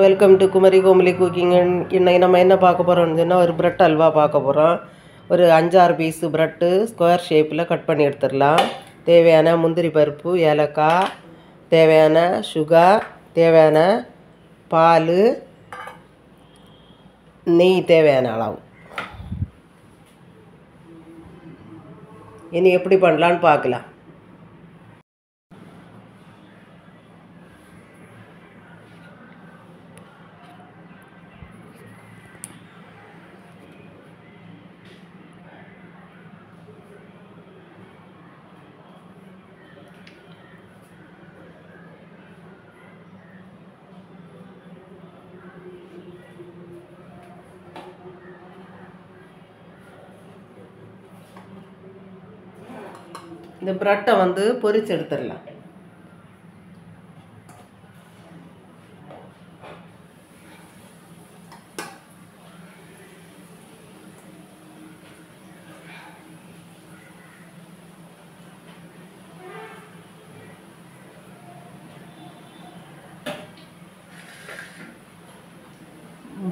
Welcome to Kumari Komali cooking. இன்னைக்கு நம்ம என்ன பார்க்க போகிறோம்னு சொன்னால் ஒரு பிரெட் அல்வா பார்க்க போகிறோம். ஒரு 5-6 பீஸு ப்ரெட்டு ஸ்கொயர் ஷேப்பில் கட் பண்ணி எடுத்துடலாம். தேவையான முந்திரி பருப்பு, ஏலக்காய், தேவையான சுகர், தேவையான பால், நெய் தேவையான அளவு. இனி எப்படி பண்ணலான்னு பார்க்கலாம். இந்த ப்ரெட்டை பொரிச்சு எடுத்துடலாம்.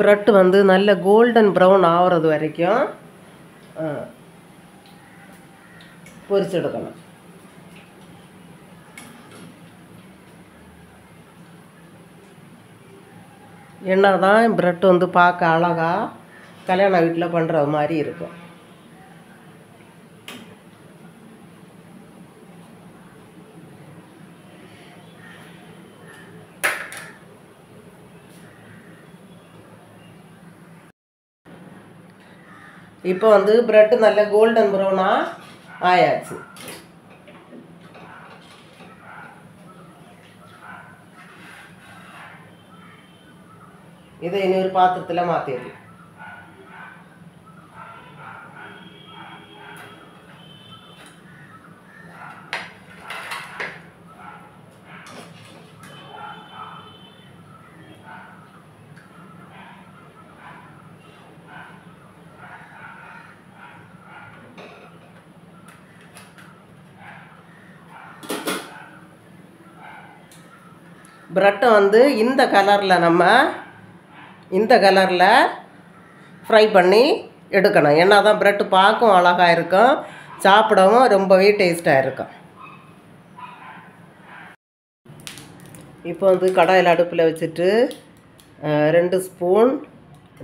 ப்ரெட் நல்ல கோல்டன் ப்ரௌன் ஆகிறது வரைக்கும் பொரிச்செடுக்கணும். என்ன தான் ப்ரெட் பார்க்க அழகாக கல்யாண வீட்டில் பண்ணுற மாதிரி இருக்கும். இப்போ ப்ரெட்டு நல்ல கோல்டன் ப்ரௌனாக ஆயாச்சு. இதை இனி ஒரு பாத்திரத்தில் மாற்றிடலாம். ப்ரெட்டை இந்த கலரில் இந்த கலரில் ஃப்ரை பண்ணி எடுக்கணும். ஏன்னா தான் ப்ரெட்டு பார்க்கவும் அழகாக இருக்கும், சாப்பிடவும் ரொம்பவே டேஸ்ட்டாக இருக்கும். இப்போ கடாயில் அடுப்பில் வச்சுட்டு 2 ஸ்பூன்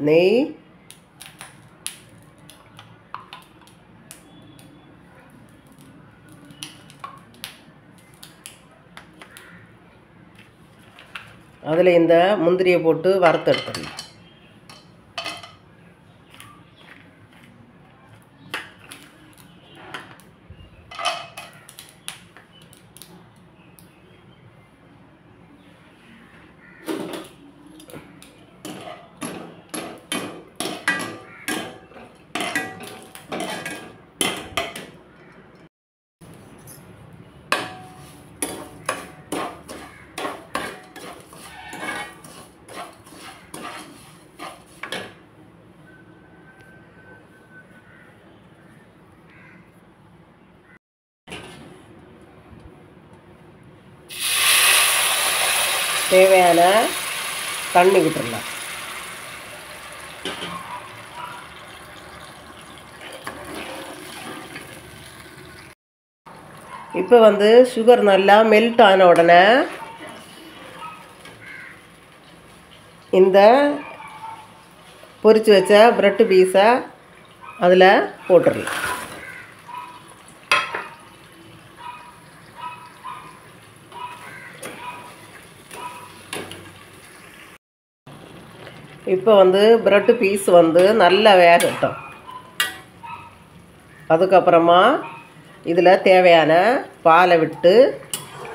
நெய், அதில் இந்த முந்திரியை போட்டு வறுத்து எடுத்துடலாம். தேவையான தண்ணி விட்டுடலாம். இப்போ சுகர் நல்லா மெல்ட் ஆன உடனே இந்த பொரிச்சு வச்ச ப்ரெட்டு பீஸை அதில் போட்டுடலாம். இப்போ ப்ரெட்டு பீஸ் நல்லா வேகட்டும். அதுக்கப்புறமா இதில் தேவையான பாலை விட்டு,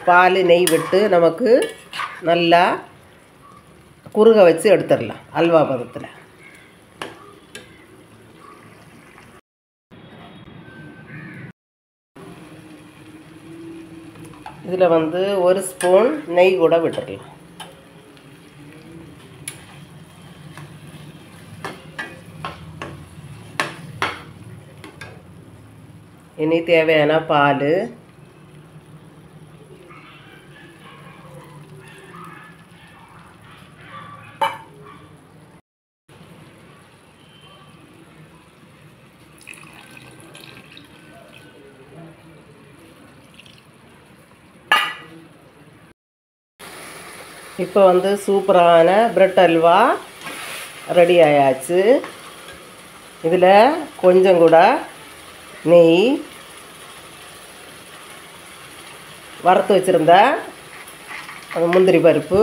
பால் நெய் விட்டு நமக்கு நல்லா குறுக வச்சு எடுத்துடலாம் அல்வா பதத்தில். இதில் 1 ஸ்பூன் நெய் கூட விட்டுடலாம். இனி தேவையான பால், இப்போ வந்து சூப்பரான பிரெட் அல்வா ரெடி ஆயாச்சு. இதில் கொஞ்சம் கூட நெய், வறுத்து வச்சுருந்த அந்த முந்திரி பருப்பு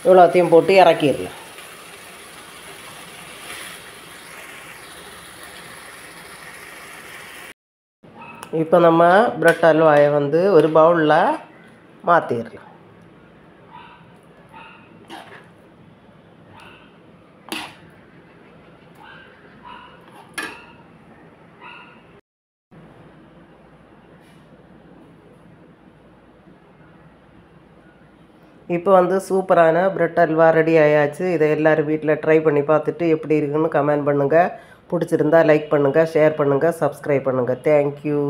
இவ்வளோத்தையும் போட்டு இறக்கிடலாம். இப்போ நம்ம பிரெட் அல்வாயை வந்து ஒரு பவுலில் மாற்றிடலாம். இப்போ வந்து சூப்பரான பிரெட் அல்வா ரெடி ஆயாச்சு. இதை எல்லோரும் வீட்டில் ட்ரை பண்ணி பார்த்துட்டு எப்படி இருக்குன்னு கமெண்ட் பண்ணுங்கள். பிடிச்சிருந்தா லைக் பண்ணுங்கள், ஷேர் பண்ணுங்கள், சப்ஸ்கிரைப் பண்ணுங்கள். தேங்க்யூ.